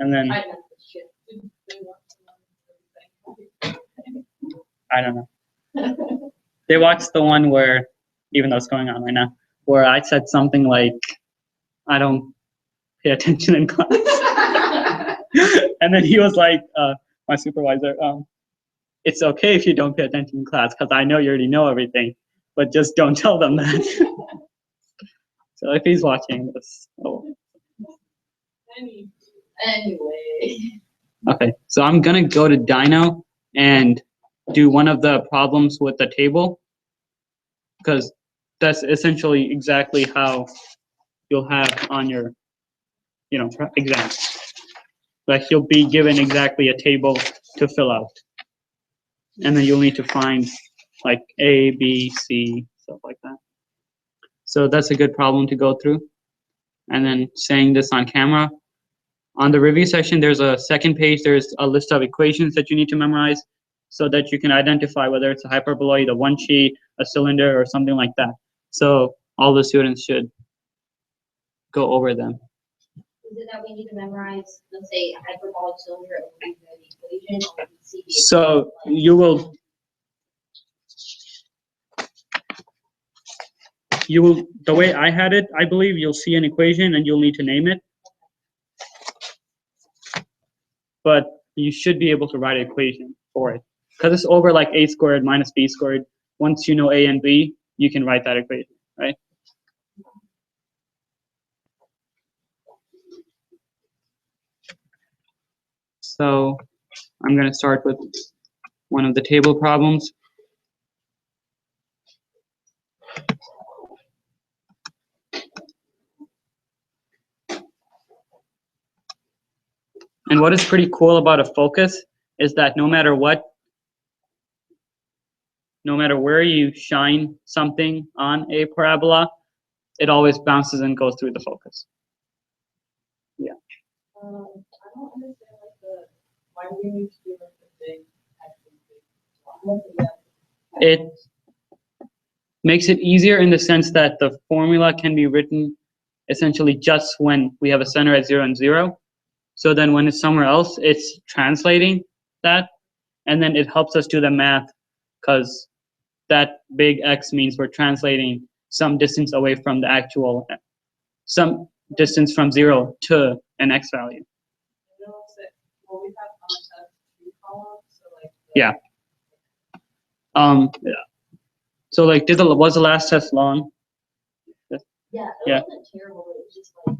And then I don't know. They watched the one where, even though it's going on right now, where I said something like, I don't pay attention in class. And then he was like, my supervisor, it's okay if you don't pay attention in class because I know you already know everything, but just don't tell them that. So if he's watching this, oh. Anyway. Okay, so I'm gonna go to Dino and do one of the problems with the table, because that's essentially exactly how you'll have on your, exam. Like you'll be given exactly a table to fill out, and then you'll need to find like A, B, C, stuff like that. So that's a good problem to go through. And then saying this on camera. On the review section, there's a second page. There's a list of equations that you need to memorize so that you can identify whether it's a hyperboloid, a one sheet, a cylinder, or something like that. So all the students should go over them. Is it that we need to memorize, let's say, hyperbolic cylinder and the equation, or we see the So you will, the way I had it, I believe you'll see an equation and you'll need to name it. But you should be able to write an equation for it. Because it's over like a squared minus b squared. Once you know a and b, you can write that equation, right? So I'm going to start with one of the table problems. And what is pretty cool about a focus is that no matter where you shine something on a parabola, it always bounces and goes through the focus. Yeah. I don't understand why do we need to do like the big It makes it easier in the sense that the formula can be written essentially just when we have a center at 0 and 0. So then when it's somewhere else, it's translating that, and then it helps us do the math because that big X means we're translating some distance away from the actual, some distance from 0 to an X value. Well, we have concepts 2 columns, so like Yeah. So like, was the last test long? Yeah, it Yeah. wasn't terrible. It was just like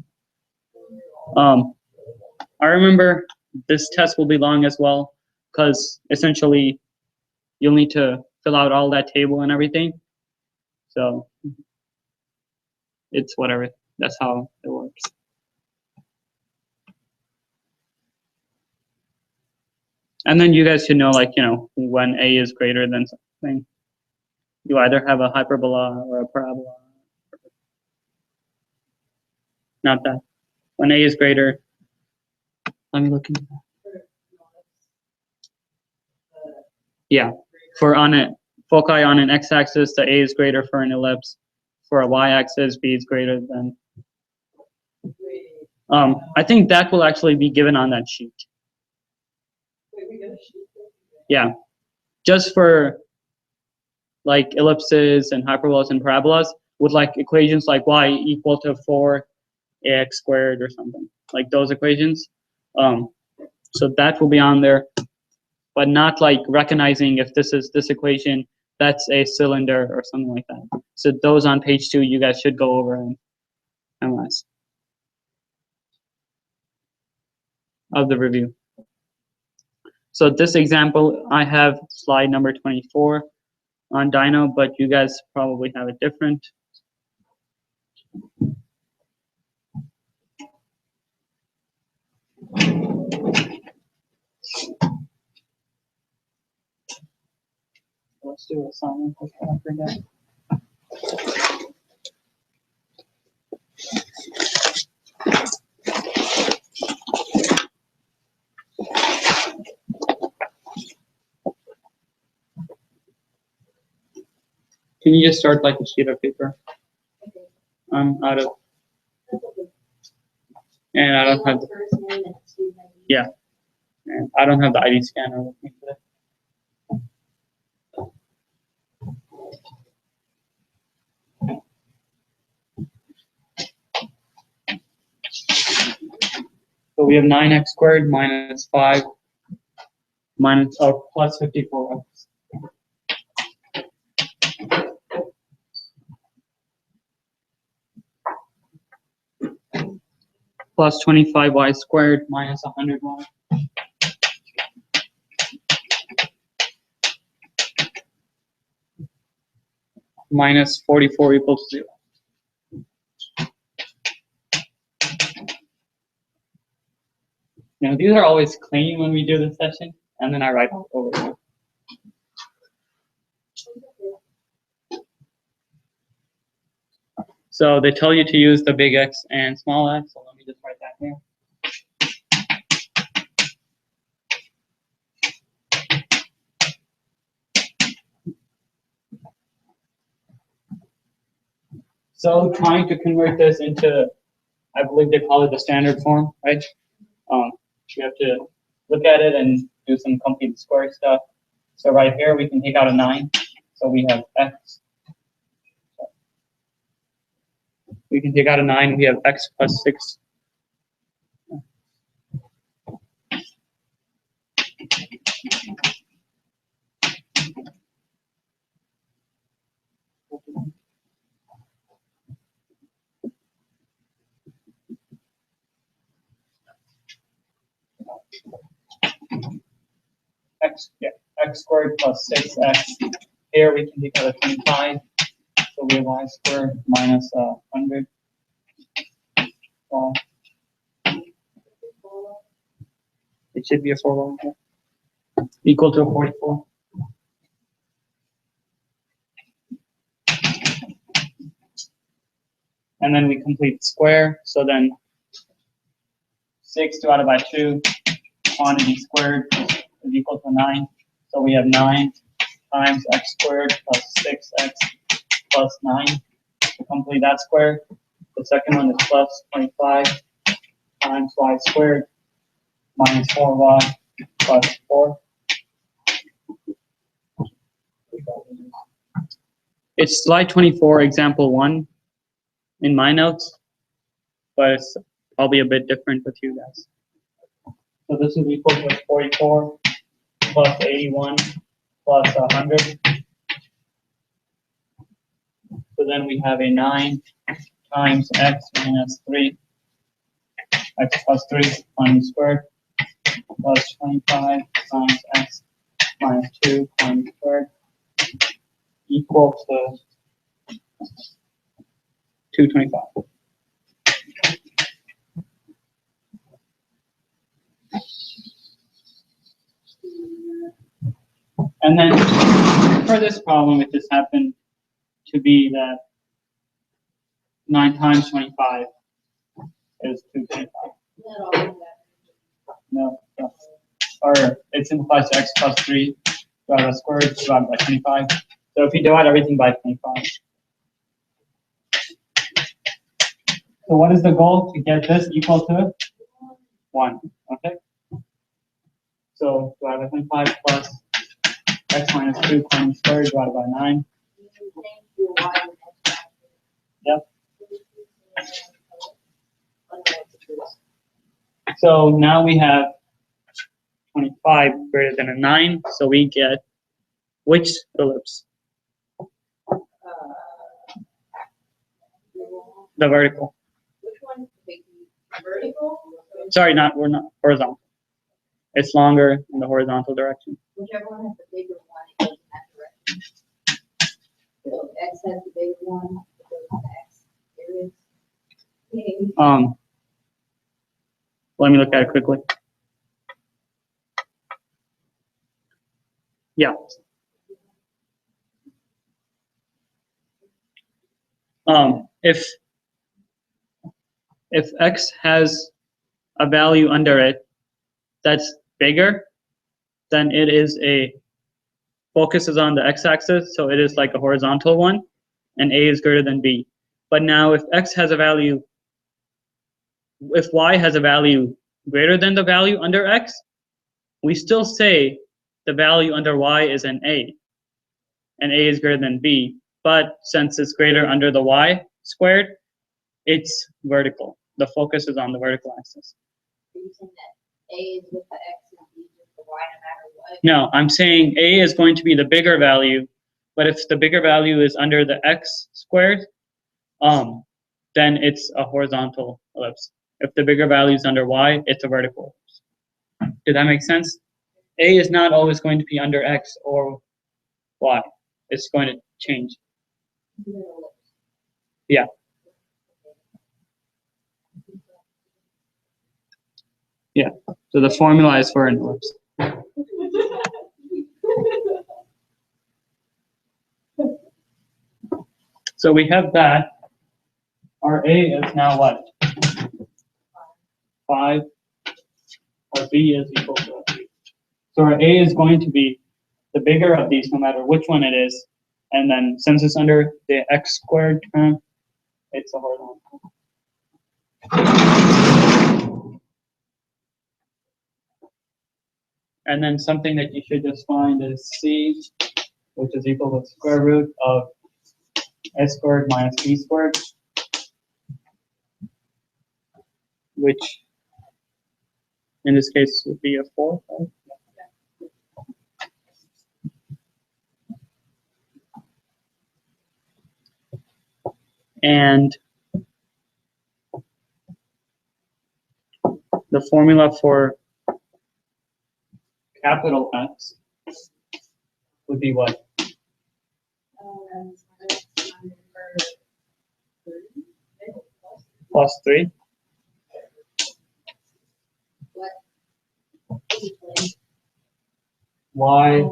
I remember this test will be long as well because essentially you'll need to fill out all that table and everything. So it's whatever. That's how it works. And then you guys should know, like, when A is greater than something, you either have a hyperbola or a parabola. Not that. When A is greater, let me look into that. Yeah, for foci on an x-axis, the A is greater for an ellipse. For a y-axis, B is greater than. I think that will actually be given on that sheet. wait, we get a sheet. Yeah, just for like ellipses and hyperbolas and parabolas with like equations like y equal to 4ax squared or something, like those equations. So that will be on there, but not like recognizing if this is this equation, that's a cylinder or something like that. So those on page 2, you guys should go over and analyze of the review. So this example, I have slide number 24 on Dino, but you guys probably have it different. Let's do assignment before I forget. Can you just start like a sheet of paper? I'm out of, and I don't have. Yeah. And I don't have the ID scanner with me today. So we have 9x squared minus 5 minus plus 54x. Plus 25y squared minus 100y. Minus 44 equals 0. Now these are always clean when we do the session, and then I write all over them. So they tell you to use the big X and small x, so let me just write that here. So trying to convert this into, I believe they call it the standard form, right? We have to look at it and do some complete square stuff. So right here we can take out a 9. So we have x. We can take out a 9. We have x plus 6. X squared plus 6x. Here we can take out a 25. So we have y squared minus 100. Well, it should be a 4 equal to a 44. And then we complete the square. So then 6 divided by 2 quantity squared is equal to 9. So we have 9 times x squared plus 6x plus 9 to complete that square. The second one is plus 25 times y squared minus 4y plus 4. It's slide 24, example 1 in my notes, but it's probably a bit different with you guys. So this is equal to 44 plus 81 plus 100. So then we have a 9 times x minus 3, x plus 3 quantity squared, plus 25 times x minus 2 quantity squared, equal to 225. And then for this problem, it just happened to be that 9 times 25 is 225. No, or it simplifies to x plus 3 divided by square root divided by 25. So if you divide everything by 25. So what is the goal? To get this equal to 1. Okay? So divided by 25 plus x minus 2 quantity squared divided by 9. Yep. So now we have 25 greater than a 9, so we get which ellipse? The vertical. Which one? Vertical? Sorry, we're not horizontal. It's longer in the horizontal direction. Whichever one has the bigger one, it goes in that direction. So if X has the bigger one, it goes on X. There it is. Let me look at it quickly. Yeah. If x has a value under it that's bigger, then it is focuses on the x-axis, so it is like a horizontal one, and a is greater than b. But now if y has a value greater than the value under x, we still say the value under y is an a, and a is greater than b. But since it's greater under the y squared, it's vertical. The focus is on the vertical axis. Are you saying that A is with the X and B is with the Y no matter what? No, I'm saying a is going to be the bigger value, but if the bigger value is under the x squared, then it's a horizontal ellipse. If the bigger value is under y, it's a vertical ellipse. Did that make sense? A is not always going to be under x or y. It's going to change. Yeah. Yeah. So the formula is for an ellipse. So we have that. Our A is now what? 5. Our B is equal to 3. So our A is going to be the bigger of these no matter which one it is. And then since it's under the x squared term, it's a horizontal. And then something that you should just find is C, which is equal to the square root of a squared minus b squared, which in this case would be a 4, right? And the formula for capital X would be what? Plus 3. Y.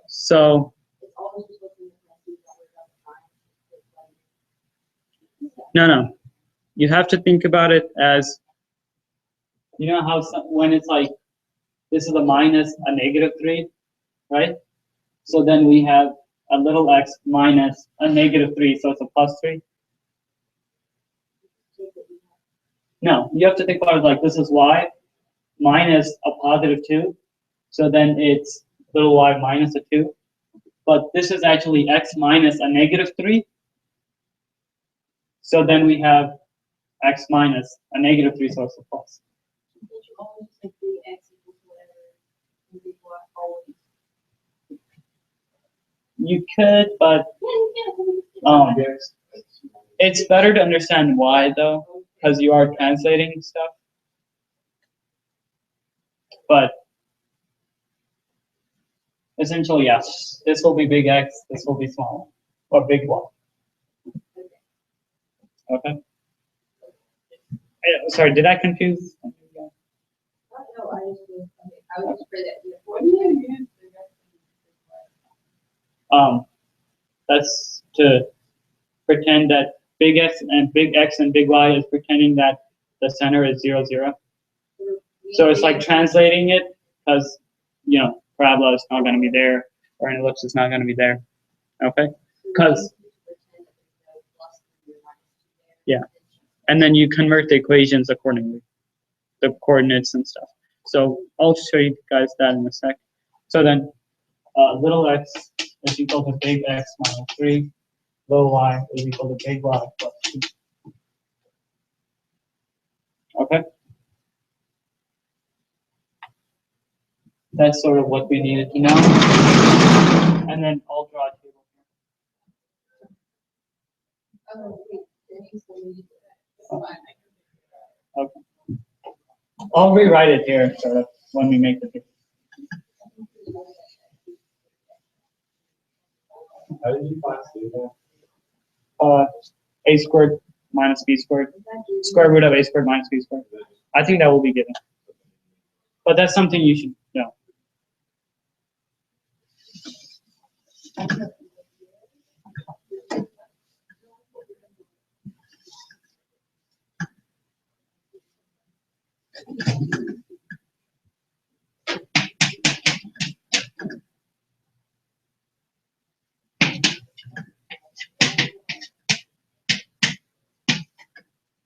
So no. You have to think about it as, you know how when it's like, this is a minus a negative 3, right? So then we have a little x minus a negative 3, so it's a plus 3. No, you have to think about it like this is y minus a positive 2. So then it's little y minus a 2. But this is actually x minus a negative 3. So then we have x minus a negative 3, so it's a plus. You could, but it's better to understand why though, because you are translating stuff. But essentially, yes, this will be big X, this will be small, or big Y. Okay. Sorry, did I confuse? No, I was afraid that That's to pretend that big X and big Y is pretending that the center is 0, 0. So it's like translating it because, you know, parabola is not going to be there, or an ellipse is not going to be there. Okay? Because, yeah. And then you convert the equations accordingly, the coordinates and stuff. So I'll show you guys that in a sec. So then little x is equal to big X minus 3. Little y is equal to big Y plus 2. Okay? That's sort of what we needed to know. And then I'll draw a table here. Okay. I'll rewrite it here sort of when we make the table. How did you find theta? A squared minus b squared. Square root of a squared minus b squared. I think that will be given. But that's something you should know.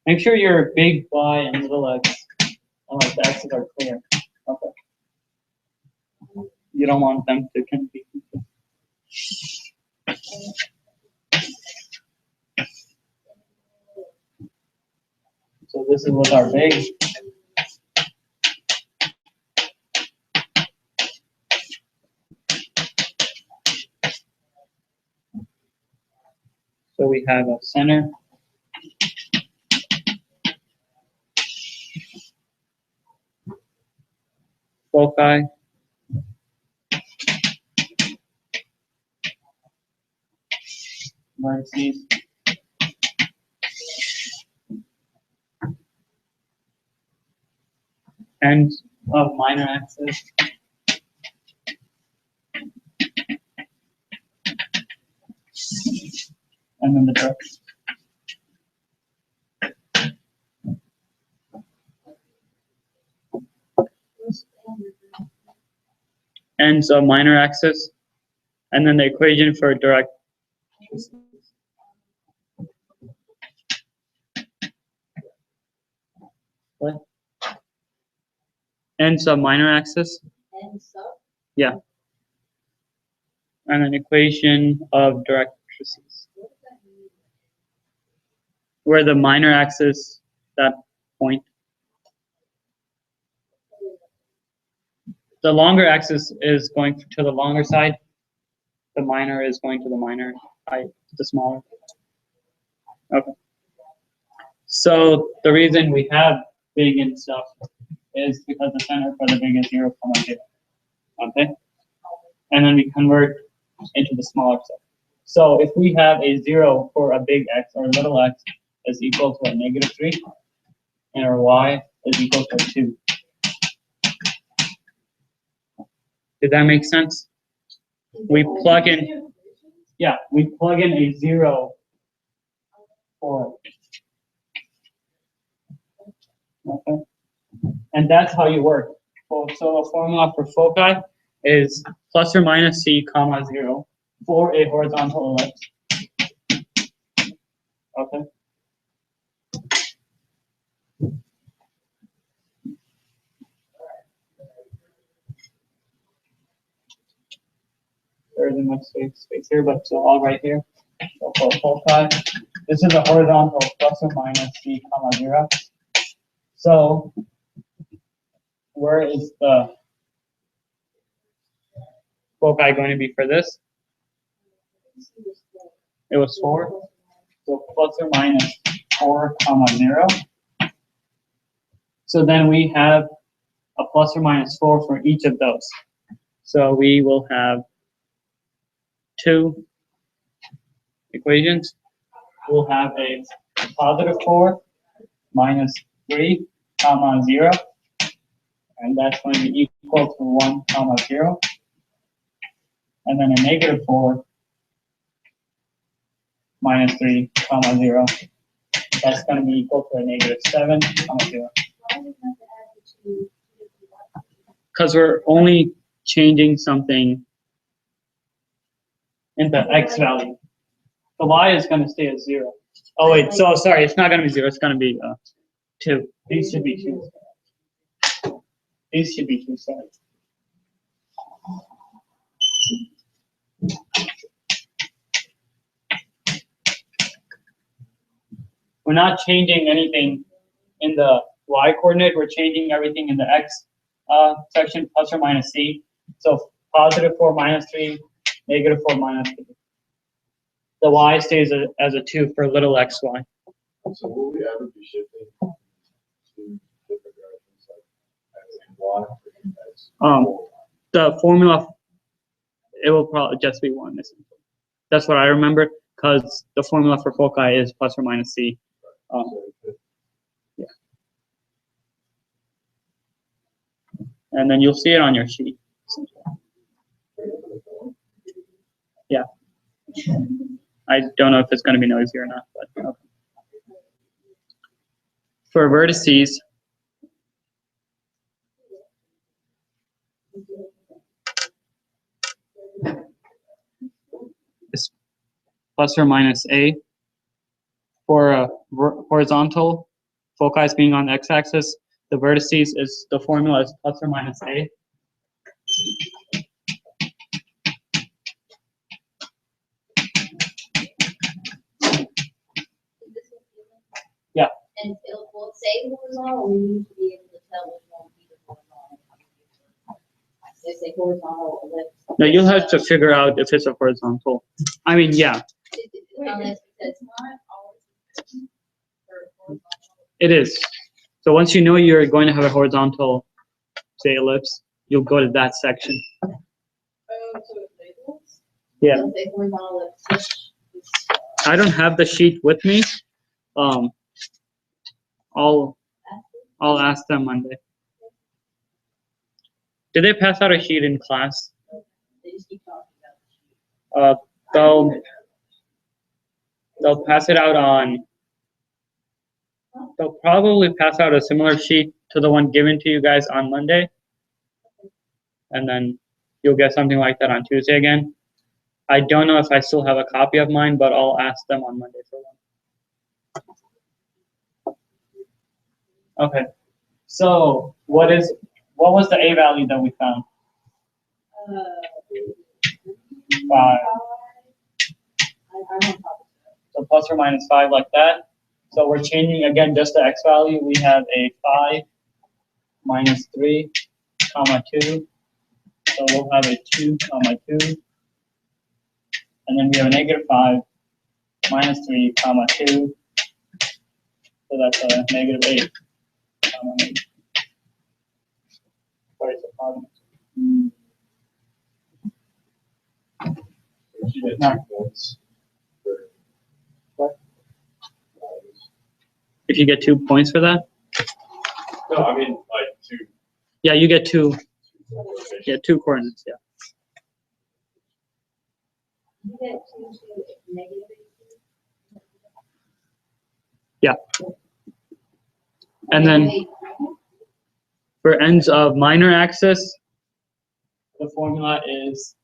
Make sure your big Y and little x, and like the x's are clear. Okay. You don't want them to confuse. So this is with our big. So we have a center. Foci. Vertices. Ends of minor axis. And then the direction. Ends of minor axis, and then the equation for direct. What? Ends of minor axis, And so, yeah, and an equation of directrices, what does that mean? where the minor axis, that point, the longer axis is going to the longer side, the minor is going to the minor side, the smaller. Okay. So the reason we have big and stuff is because the center for the big is 0, 0. Okay? And then we convert into the smaller stuff. So if we have a 0 for a big x or a little x is equal to a -3, and our y is equal to 2. Did that make sense? We plug in, yeah, we plug in a 0 for it. Okay? And that's how you work. So the formula for foci is plus or minus c comma 0 for a horizontal ellipse. Okay. There isn't much space here, but so all right here. So for foci, this is a horizontal plus or minus c comma 0. So where is the foci going to be for this? It was 4. So plus or minus 4 comma 0. So then we have a plus or minus 4 for each of those. So we will have 2 equations. We'll have a positive 4 minus 3 comma 0. And that's going to be equal to 1 comma 0. And then a negative 4 minus 3 comma 0. That's going to be equal to a negative 7 comma 0. Why do we have to add the two? Because we're only changing something in the x value. The y is going to stay as 0. Oh wait, so sorry, it's not going to be 0. It's going to be 2. These should be 2. These should be 2. Sorry. We're not changing anything in the y coordinate. We're changing everything in the x section, plus or minus c. So positive 4 minus 3, negative 4 minus 3. The y stays as a 2 for little xy. So will we ever be shifting to different directions, like X and Y? Or X? The formula, it will probably just be 1. That's what I remember, because the formula for foci is plus or minus c. Yeah. And then you'll see it on your sheet. Yeah. I don't know if it's going to be noisy or not, but okay. For vertices, it's plus or minus a. For a horizontal, foci being on the x-axis, the vertices is the formula is plus or minus a. Yeah. And will it say horizontal, we need to be able to tell which one will be the horizontal. If they horizontal ellipse. Now you'll have to figure out if it's a horizontal. I mean, yeah, Unless it's not always or horizontal. it is. So once you know you're going to have a horizontal, say, ellipse, you'll go to that section. So it labels? Yeah. It'll say horizontal ellipse. I don't have the sheet with me. I'll ask them Monday. Did they pass out a sheet in class? They just keep talking about the sheet. They'll pass it out on. They'll probably pass out a similar sheet to the one given to you guys on Monday, and then you'll get something like that on Tuesday again. I don't know if I still have a copy of mine, but I'll ask them on Monday for one. Okay. So what was the A value that we found? 5. So plus or minus 5 like that. So we're changing again just the x value. We have a 5 minus 3, comma 2. So we'll have a 2, comma 2. And then we have a negative 5 minus 3, comma 2. So that's a negative 8, comma 8. Sorry, it's a problem. What? If you get 2 points for that? No, I mean, like, two. Yeah, you get 2. Yeah, 2 coordinates, yeah. You get two to negative 18. Yeah. And then for ends of minor axis, the formula is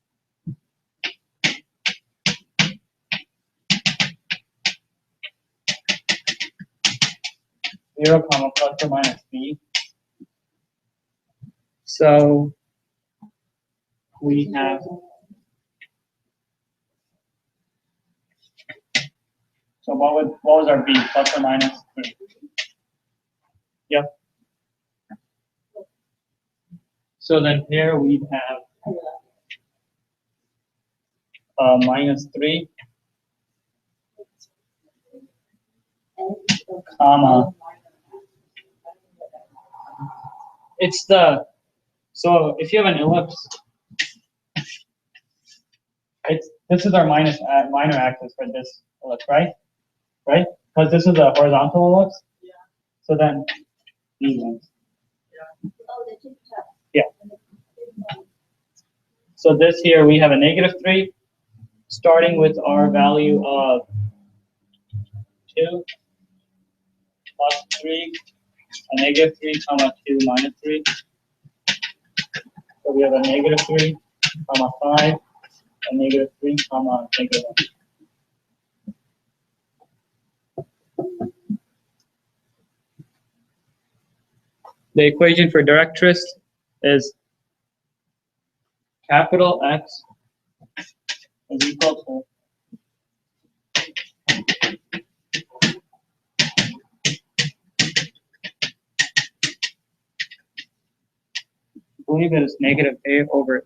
zero comma plus or minus b. So we have what was our b? Plus or minus 3. Yep. So then here we have minus 3, comma. It's so if you have an ellipse, this is our minor axis for this ellipse, right? Right? Because this is a horizontal ellipse. Yeah. So then these ones. Oh, the two top. Yeah. So this here we have a negative 3, starting with our value of 2 plus 3, a negative 3, comma 2 minus 3. So we have a negative 3, comma 5, a negative 3, comma negative 1. The equation for directress is capital X is equal to I believe it is negative a over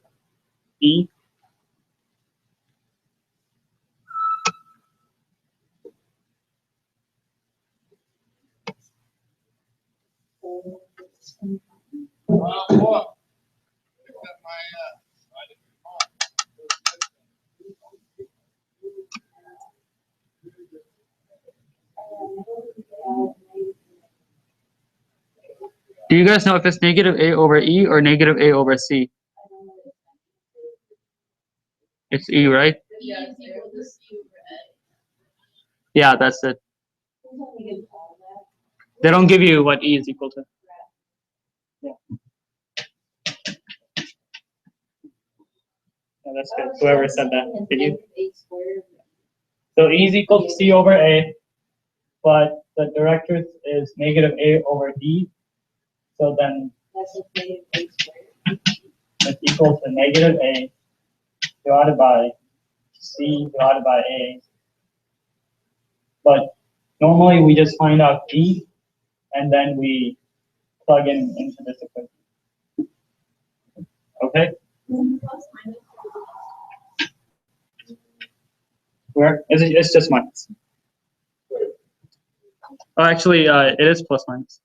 e. Do you guys know if it's negative a over e or negative a over c? It's e, right? Yeah, that's it. They don't give you what e is equal to. Yeah. Yeah, that's good. Whoever said that, did you? So e is equal to c over a, but the directrix is negative a over d. So then That's a negative a squared. it's equal to negative a divided by c divided by a. But normally we just find out d and then we plug in into this equation. Okay? Where? It's just minus. Oh, actually, it is plus minus.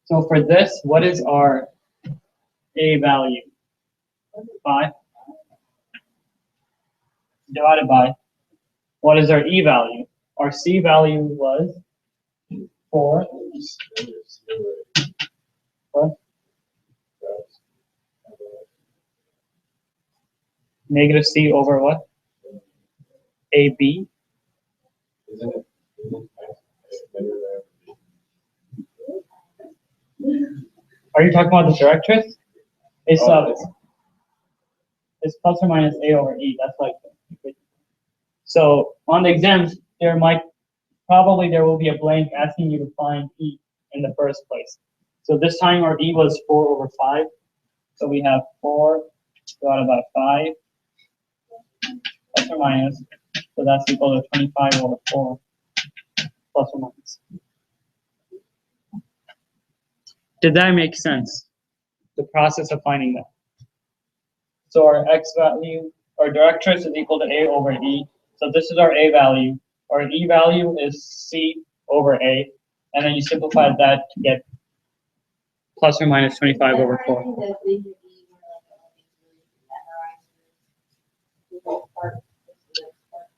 So for this, what is our a value? 5 divided by, what is our e value? Our c value was 4. What? Negative c over what? ab. Isn't it bigger than? Are you talking about the directrix? It's Oh, it's plus or minus a over e. That's like. So on the exams, there will be a blank asking you to find e in the first place. So this time our e was 4 over 5. So we have 4 divided by 5 plus or minus. So that's equal to 25 over 4 plus or minus. Did that make sense? The process of finding that. So our x value, our directrix is equal to a over e. So this is our a value. Our e value is c over a. And then you simplify that to get plus or minus 25 over 4.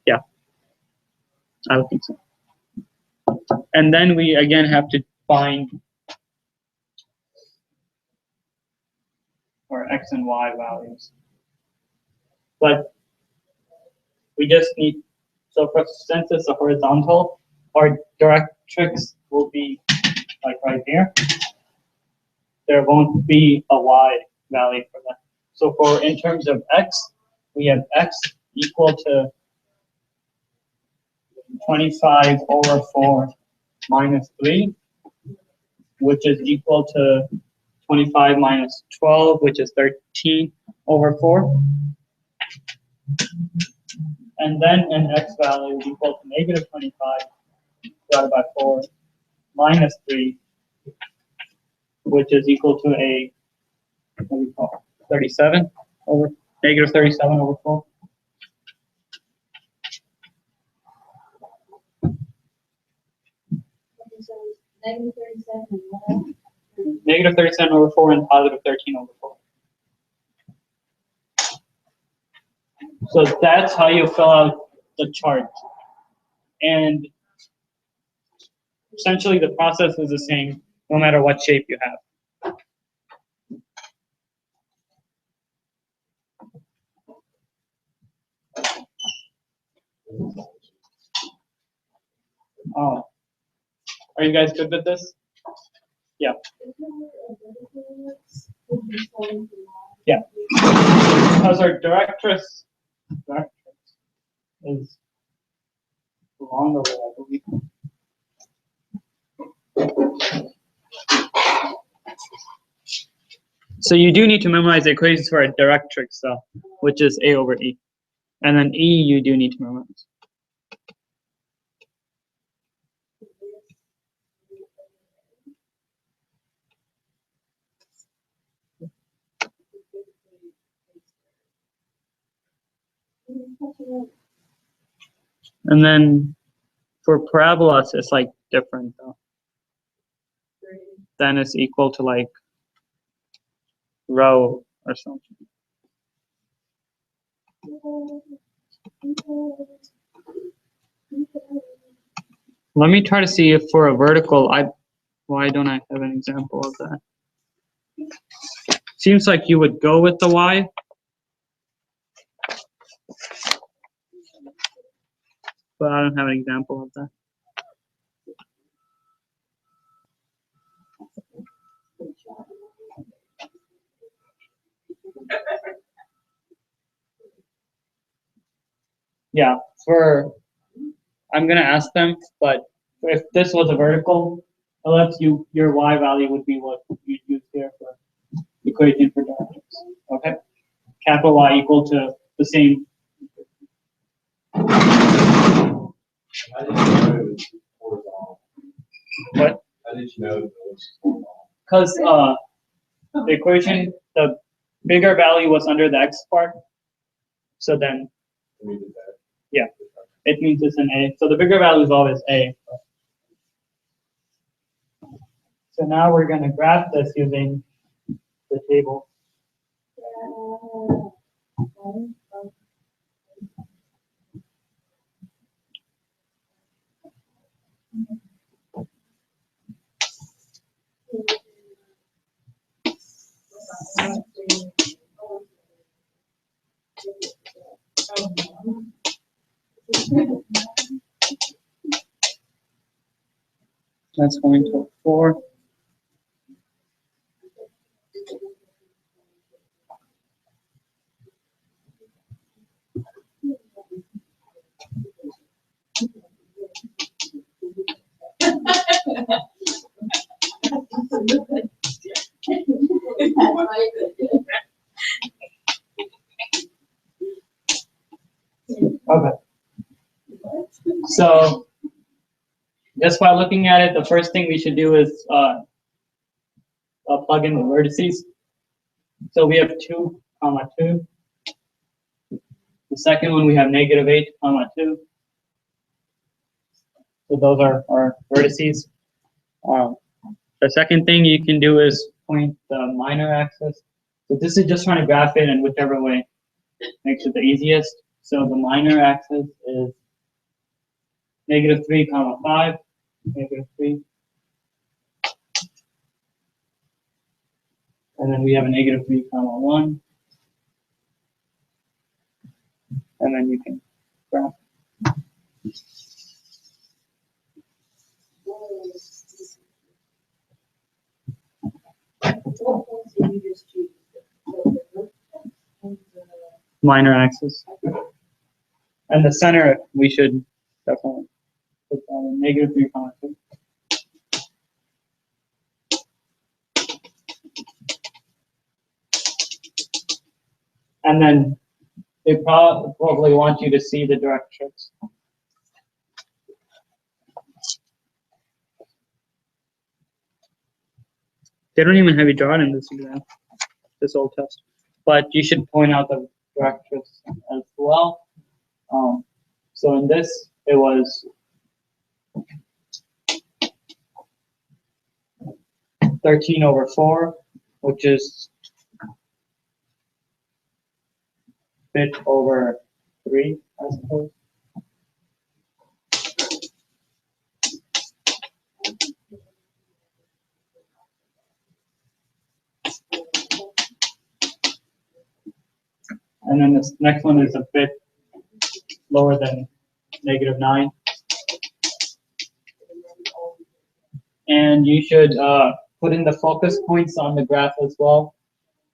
Yeah, I would think so. And then we again have to find our x and y values. But we just need, so for since it's a horizontal, our directrix will be like right here. There won't be a y value for that. So for in terms of x, we have x equal to 25 over 4 minus 3, which is equal to 25 minus 12, which is 13 over 4. And then an x value is equal to negative 25 divided by 4 minus 3, which is equal to a, what do we call it, 37 over, negative 37 over 4. Negative 37 and what? Negative 37 over 4 and positive 13 over 4. So that's how you fill out the chart. And essentially the process is the same no matter what shape you have. Oh, are you guys good with this? Yeah. Yeah. Because our directrix is longer, I believe. So you do need to memorize the equations for a directrix, though, which is a over e. And then e you do need to memorize. And then for parabolas, it's like different, though. Then it's equal to like rho or something. Let me try to see if for a vertical, why don't I have an example of that? Seems like you would go with the y. But I don't have an example of that. Yeah, I'm gonna ask them, but if this was a vertical ellipse, your y value would be what you'd use here for equation for directions. Okay, capital Y equal to the same. I didn't know it was horizontal. What? I didn't know it was horizontal. Because the equation, the bigger value was under the x part, so then I mean, that. yeah, it means it's an A. So the bigger value is always A. So now we're going to graph this using the table. That's going to 4. Okay. So just by looking at it, the first thing we should do is plug in the vertices. So we have 2, 2. The second one we have -8, 2. So those are our vertices. The second thing you can do is point the minor axis. So this is just trying to graph it in whichever way makes it the easiest. So the minor axis is -3, 5, -3. And then we have a -3, 1. And then you can graph. Minor axis. And the center, we should definitely put that in -3, 2. And then they probably want you to see the directions. They don't even have you draw it in this exam, this old test. But you should point out the directions as well. So in this, it was 13/4, which is bit over 3, I suppose. And then this next one is a bit lower than -9. And you should put in the focus points on the graph as well.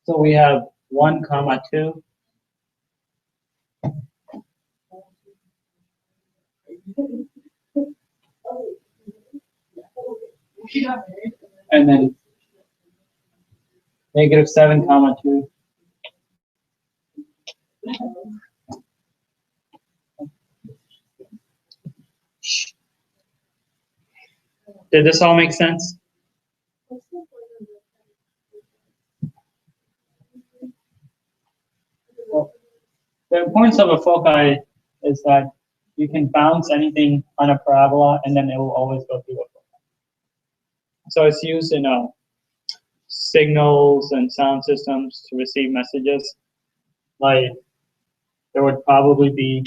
So we have 1, 2. And then -7, 2. Did this all make sense? Well, the importance of a foci is that you can bounce anything on a parabola and then it will always go through a foci. So it's used in signals and sound systems to receive messages. Like there would probably be,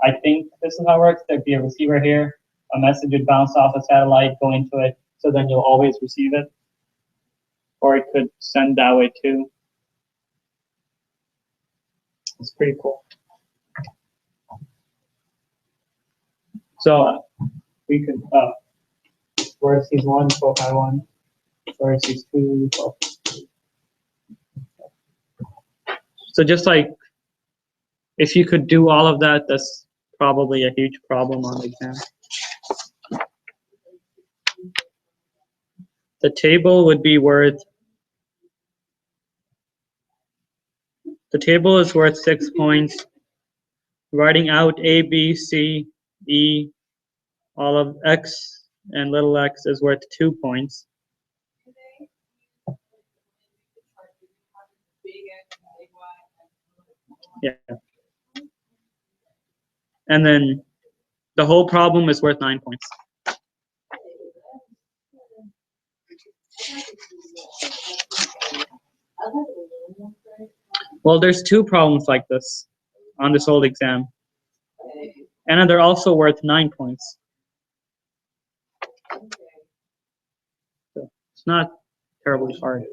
I think this is how it works, there'd be a receiver here, a message would bounce off a satellite, go into it, so then you'll always receive it. Or it could send that way too. It's pretty cool. So we could, vertices 1, foci 1, vertices 2, foci 2. So just like if you could do all of that, that's probably a huge problem on the exam. The table would be worth, the table is worth 6 points. Writing out A, B, C, E, all of X and little x is worth 2 points. Yeah. And then the whole problem is worth 9 points. Well, there's 2 problems like this on this old exam. And they're also worth 9 points. So it's not terribly hard.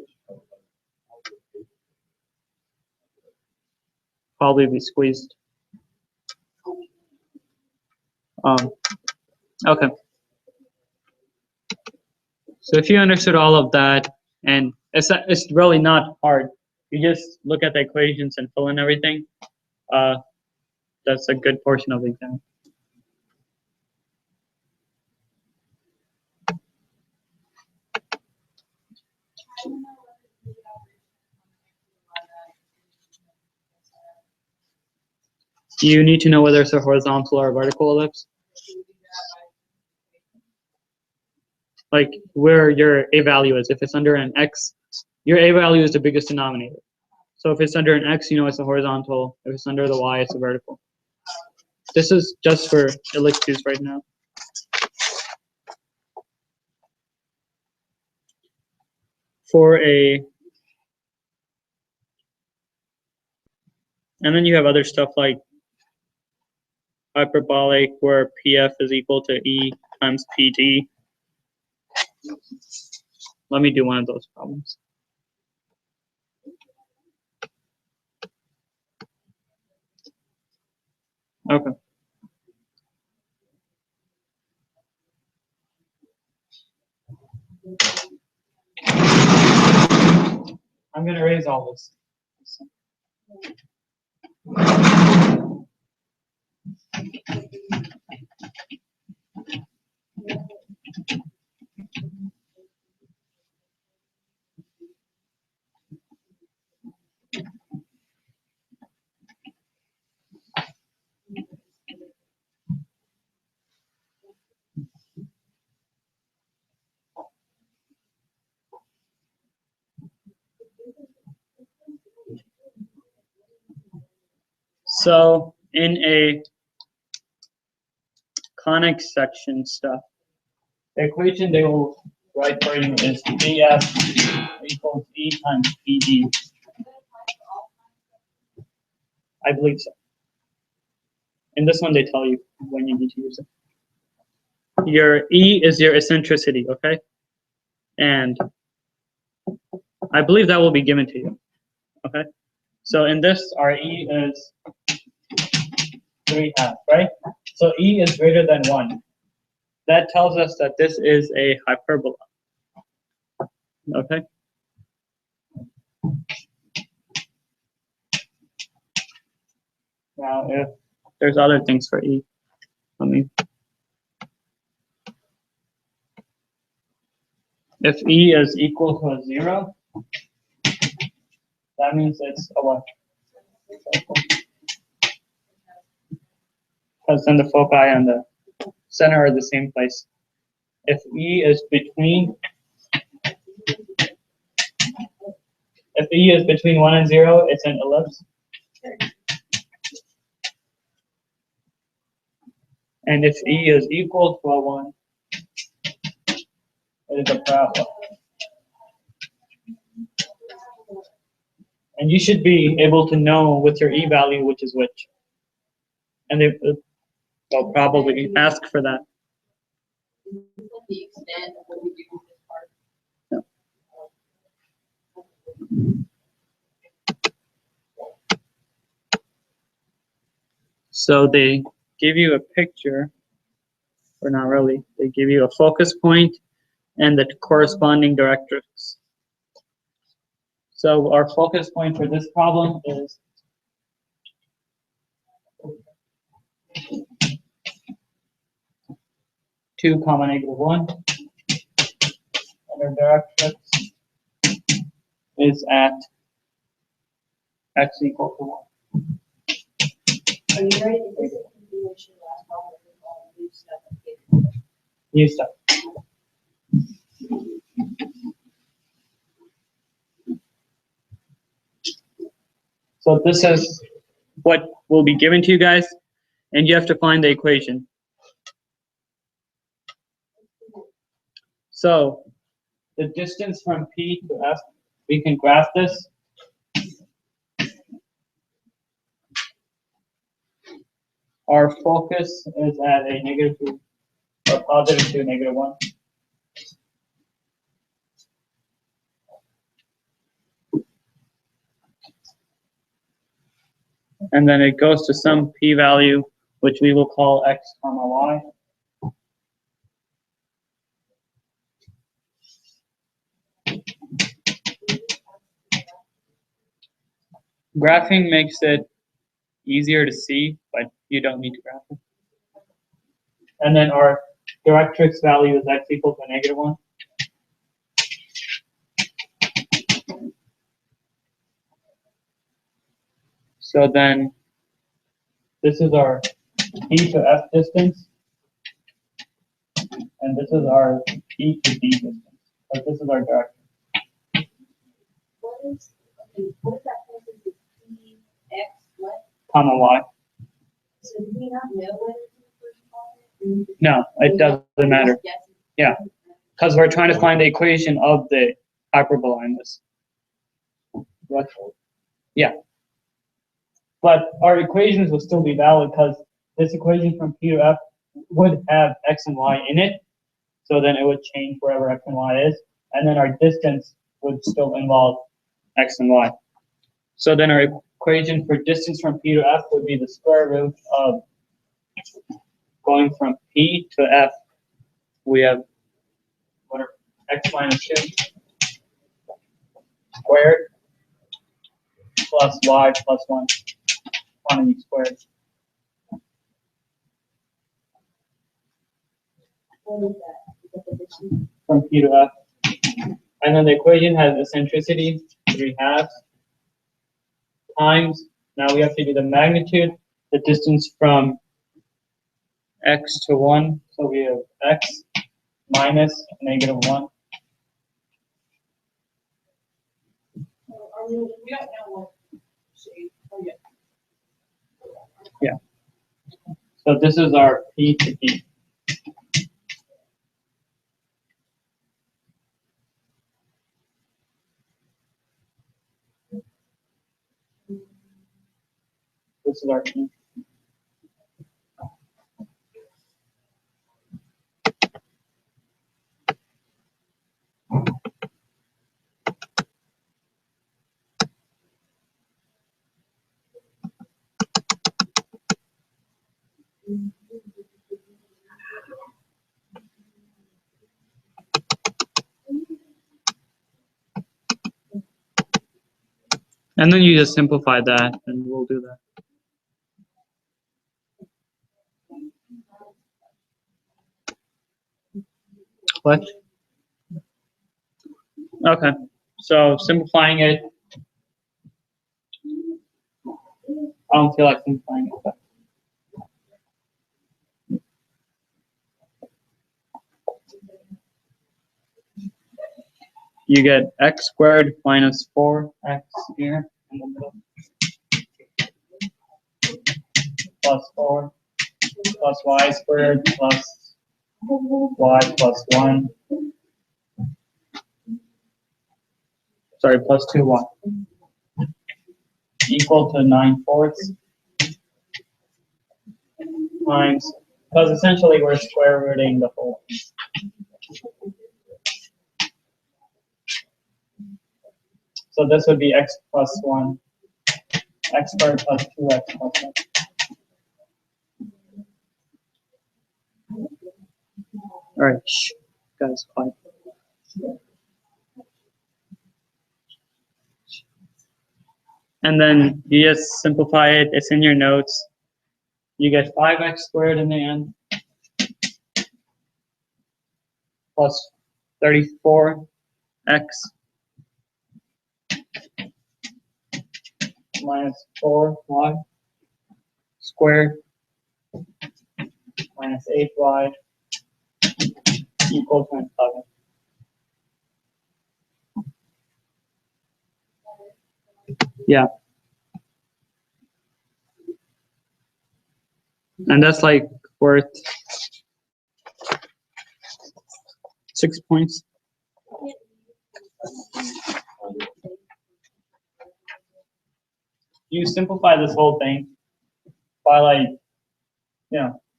Probably be squeezed. Okay. So if you understood all of that, and it's really not hard. You just look at the equations and fill in everything. That's a good portion of the exam. You need to know whether it's a horizontal or a vertical ellipse. Like where your a value is. If it's under an x, your a value is the biggest denominator. So if it's under an x, you know it's a horizontal. If it's under the y, it's a vertical. This is just for ellipses right now. For a, and then you have other stuff like hyperbolic, where PF is equal to E times PT. Let me do one of those problems. Okay. I'm going to erase all this. So in a conic section stuff, the equation they will write for you is BF equals E times PD. I believe so. In this one, they tell you when you need to use it. Your E is your eccentricity, okay? And I believe that will be given to you, okay? So in this, our E is 3/2, right? So E is greater than 1. That tells us that this is a hyperbola, okay? Now, if there's other things for E, let me. If E is equal to 0, that means it's a what? Because then the foci and the center are the same place. If E is between, if E is between 1 and 0, it's an ellipse. And if E is equal to a 1, it is a parabola. And you should be able to know with your E value which is which. And they'll probably ask for that. The extent of what we do with this part. So they give you a picture, or not really, they give you a focus point and the corresponding directrix. So our focus point for this problem is 2 comma negative 1. And our directrix is at x equal to 1. Are you ready to discontinuation last problem with all new stuff? Okay. New stuff. So this is what will be given to you guys, and you have to find the equation. So the distance from P to F, we can graph this. Our focus is at a -2 or +2, -1. And then it goes to some p-value, which we will call x comma y. Graphing makes it easier to see, but you don't need to graph it. And then our directrix value is x equal to -1. So then this is our P to F distance, and this is our P to D distance. So this is our directrix, What is that person with P, X, what? comma y. So do we not know what it's in the first column? No, it doesn't matter. Yeah. Because we're trying to find the equation of the hyperbola in this. What? Yeah. But our equations will still be valid because this equation from P to F would have x and y in it. So then it would change wherever x and y is. And then our distance would still involve x and y. So then our equation for distance from P to F would be the square root of going from P to F. We have whatever, x minus 2 squared plus y plus 1 quantity squared. What is that? Is that the distance? From P to F. And then the equation has eccentricity, 3/2 times, now we have to do the magnitude, the distance from x to 1, so we have x minus -1. We don't know what shape. Oh, yeah. Yeah. So this is our P to D. This is our P. And then you just simplify that, and we'll do that. What? Okay, so simplifying it. I don't feel like simplifying it. But you get x squared minus 4x here in the middle, plus 4 plus y squared plus y plus 1. Sorry, plus 2y equal to 9/4 times, because essentially we're square rooting the whole thing. So this would be x plus 1, x squared plus 2x plus 1. All right, shh, guys, quiet. And then you just simplify it. It's in your notes. You get 5x squared in the end. plus 34x minus 4y squared minus 8y equals 27. Yeah. And that's like worth 6 points. You simplify this whole thing by like,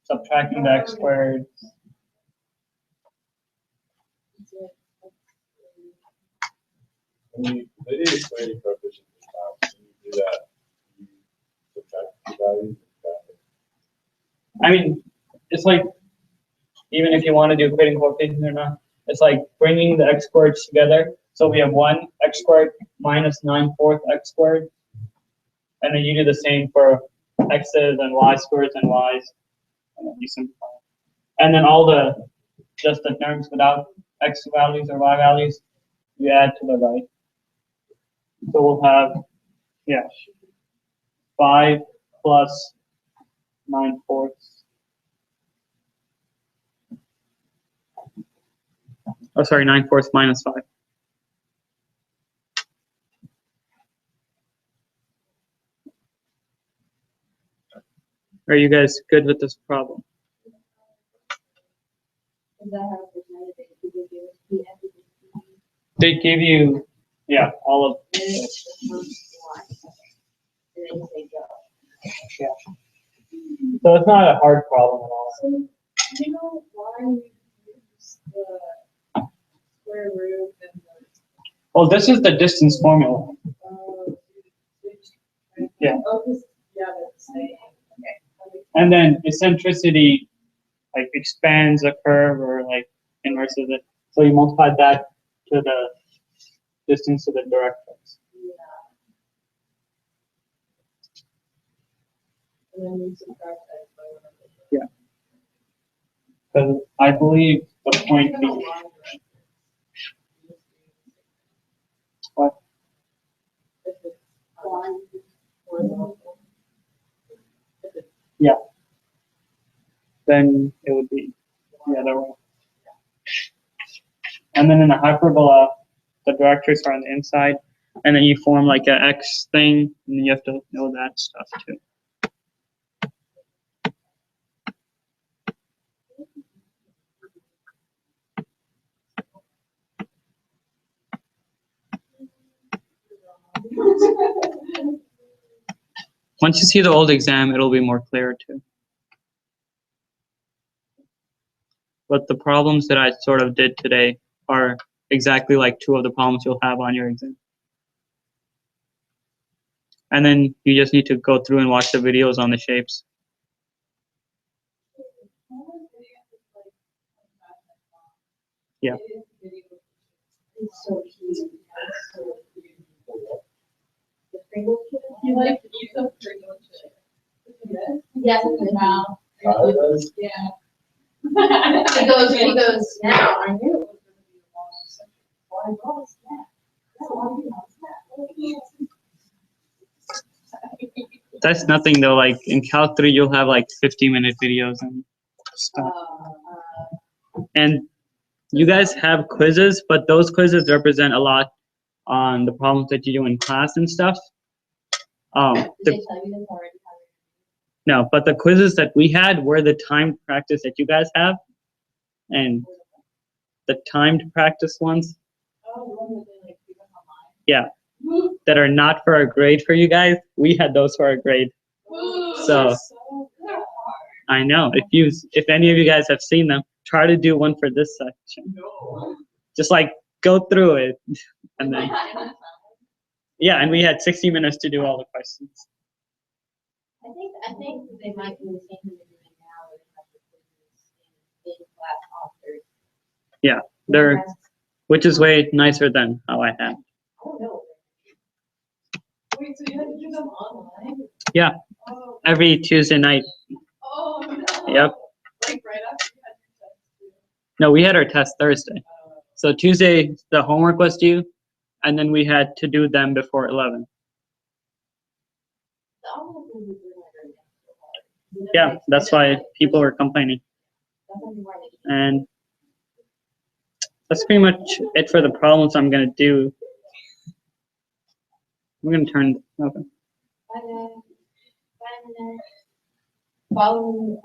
subtracting the x squared. They did explain coefficient in class. When you do that, you subtract the values. I mean, it's like, even if you want to do equating coefficients or not, it's like bringing the x squareds together. So we have 1 x squared minus 9/4 x squared. And then you do the same for x's and y squareds and y's. And then you simplify. And then all just the terms without x values or y values, you add to the right. So we'll have, 5 plus 9/4. Oh, sorry, 9/4 minus 5. Are you guys good with this problem? Is that how it's presented? They give you the end of the They give you, all of, and then it's the first one. And then you say go. so it's not a hard problem at all. So, do you know why we use the square root and Well, this is the distance formula. the, Yeah. oh, this, yeah, they're the same, okay. And then eccentricity like expands a curve or like inverses it. So you multiply that to the distance to the directrix. And then you subtract that by whatever. Yeah. Because I believe the point being, what? If it's one horizontal. If it's Yeah. Then it would be the other way. And then in the hyperbola, the directrix are on the inside, and then you form like a X thing, and you have to know that stuff too. Once you see the old exam, it'll be more clear too. But the problems that I sort of did today are exactly like 2 of the problems you'll have on your exam. And then you just need to go through and watch the videos on the shapes. Yeah. It's so cute. It's so cute. The Pringle kid? You like to use them for your Yes, in the mouth. Yeah. He goes, now, I knew. Why was that? No, I didn't. That's nothing though, like in Calc 3 you'll have like 50-minute videos and stuff. And you guys have quizzes, but those quizzes represent a lot on the problems that you do in class and stuff. Did they tell you this already? No, but the quizzes that we had were the timed practice that you guys have, and the timed practice ones, Oh, the one that they like give them online. yeah, that are not for a grade for you guys. We had those for a grade. Ooh, So- that's so good. I know. If any of you guys have seen them, try to do one for this section. No. Just like go through it, and then yeah, and we had 60 minutes to do all the questions. I think they might do the same thing they're doing now, where they have the quizzes in class authors. Yeah, they're, which is way nicer than how I had. Oh, no. Wait, so you had to do them online? Yeah, Oh, every Tuesday night. oh no. Yep. Like right after you had your test too. No, we had our test Thursday. So Tuesday, the homework was due, and then we had to do them before 11. Yeah, that's why people were complaining. And that's pretty much it for the problems I'm going to do. I'm going to turn, okay. Following